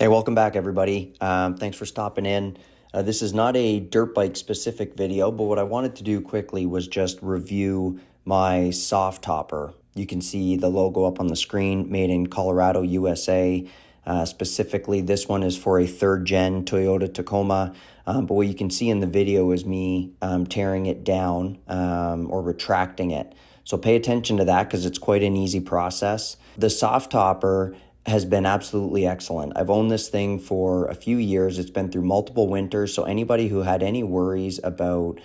Hey, welcome back, everybody. Thanks for stopping in. This is not a dirt bike specific video, but what I wanted to do quickly was just review my Softopper. You can see the logo up on the screen, made in Colorado, USA. Specifically, this one is for a third gen Toyota Tacoma. But what you can see in the video is me tearing it down or retracting it. So pay attention to that because it's quite an easy process. The Softopper has been absolutely excellent. I've owned this thing for a few years. It's been through multiple winters. So anybody who had any worries about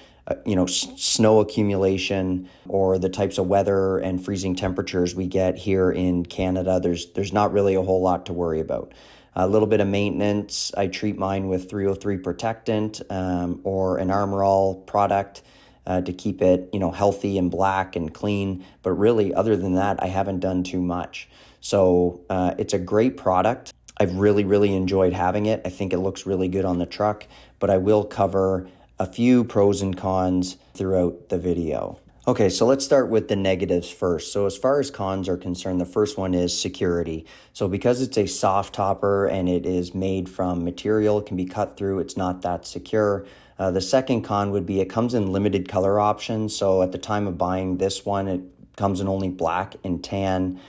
snow accumulation or the types of weather and freezing temperatures we get here in Canada, there's not really a whole lot to worry about. A little bit of maintenance. I treat mine with 303 protectant or an Armor All product to keep it, healthy and black and clean. But really, other than that, I haven't done too much. So it's a great product. I've really enjoyed having it. I think it looks really good on the truck, but I will cover a few pros and cons throughout the video. Okay, so let's start with the negatives first. So as far as cons are concerned, the first one is security. So because it's a Softopper and it is made from material, it can be cut through, it's not that secure. The second con would be it comes in limited color options. So at the time of buying this one, it comes in only black and tan.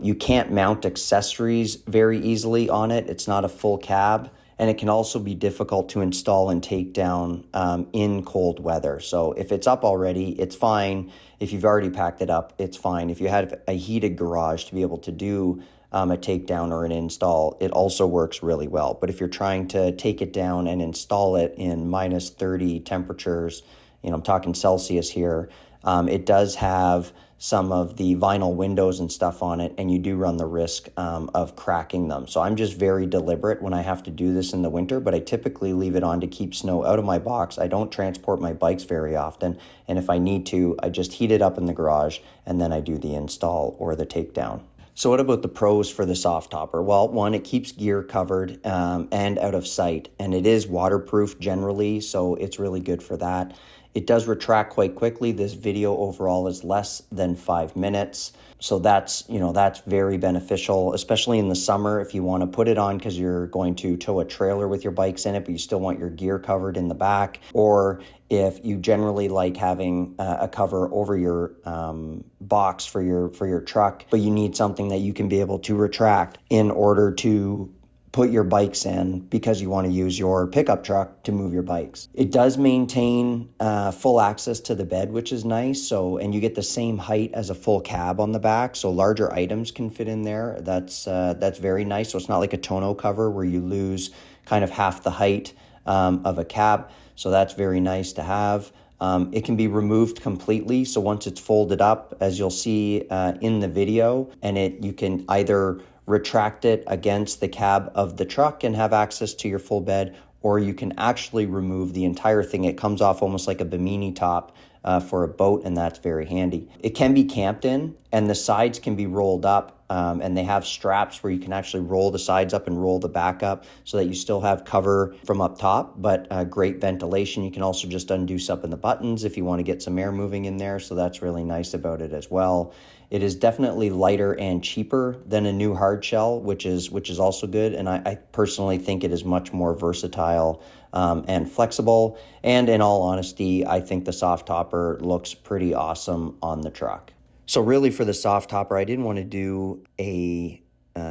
You can't mount accessories very easily on it. It's not a full cab. And it can also be difficult to install and take down in cold weather. So if it's up already, it's fine. If you've already packed it up, it's fine. If you have a heated garage to be able to do a takedown or an install, it also works really well. But if you're trying to take it down and install it in minus 30 temperatures, I'm talking Celsius here, it does have some of the vinyl windows and stuff on it, and you do run the risk of cracking them. So I'm just very deliberate when I have to do this in the winter, but I typically leave it on to keep snow out of my box. I don't transport my bikes very often, and if I need to, I just heat it up in the garage, and then I do the install or the takedown. So what about the pros for the Softopper? Well, one, it keeps gear covered and out of sight, and it is waterproof generally, so it's really good for that. It does retract quite quickly. This video overall is less than 5 minutes. So that's very beneficial, especially in the summer if you want to put it on because you're going to tow a trailer with your bikes in it, but you still want your gear covered in the back. Or if you generally like having a cover over your box for your truck, but you need something that you can be able to retract in order to put your bikes in because you want to use your pickup truck to move your bikes. It does maintain full access to the bed, which is nice. And you get the same height as a full cab on the back, so larger items can fit in there. That's very nice. So it's not like a tonneau cover where you lose kind of half the height of a cab. So that's very nice to have. It can be removed completely. So once it's folded up, as you'll see in the video, and you can either retract it against the cab of the truck and have access to your full bed, or you can actually remove the entire thing. It comes off almost like a bimini top for a boat, and that's very handy. It can be camped in, and the sides can be rolled up, and they have straps where you can actually roll the sides up and roll the back up so that you still have cover from up top, but great ventilation. You can also just undo some of the buttons if you want to get some air moving in there, so that's really nice about it as well. It is definitely lighter and cheaper than a new hard shell, which is also good. And I personally think it is much more versatile and flexible. And in all honesty, I think the Softopper looks pretty awesome on the truck. So really for the Softopper, I didn't want to do a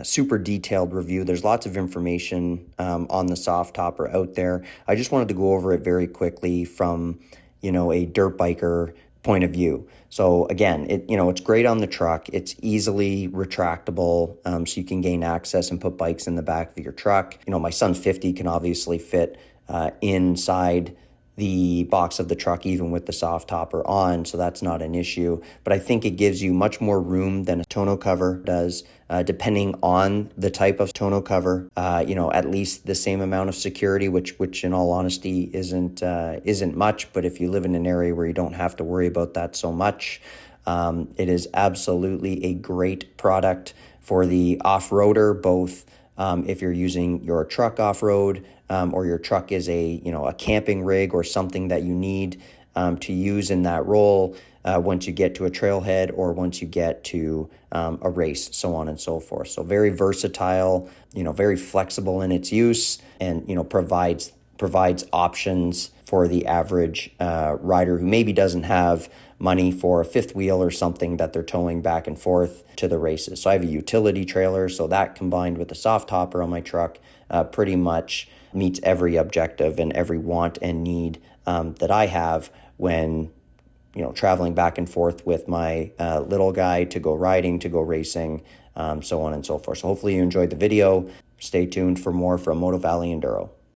super detailed review. There's lots of information on the Softopper out there. I just wanted to go over it very quickly from, a dirt biker point of view. So again, it's great on the truck. It's easily retractable, so you can gain access and put bikes in the back of your truck. My son's 50 can obviously fit inside the box of the truck, even with the Softopper on, so that's not an issue. But I think it gives you much more room than a tonneau cover does, depending on the type of tonneau cover. At least the same amount of security, which in all honesty isn't much. But if you live in an area where you don't have to worry about that so much, it is absolutely a great product for the off-roader, both if you're using your truck off-road or your truck is a camping rig or something that you need to use in that role once you get to a trailhead or once you get to a race, so on and so forth. So very versatile, very flexible in its use, and provides options for the average rider who maybe doesn't have money for a fifth wheel or something that they're towing back and forth to the races. So I have a utility trailer, so that combined with the Softopper on my truck pretty much meets every objective and every want and need that I have when traveling back and forth with my little guy to go riding, to go racing, so on and so forth. So hopefully you enjoyed the video. Stay tuned for more from Moto Valley Enduro.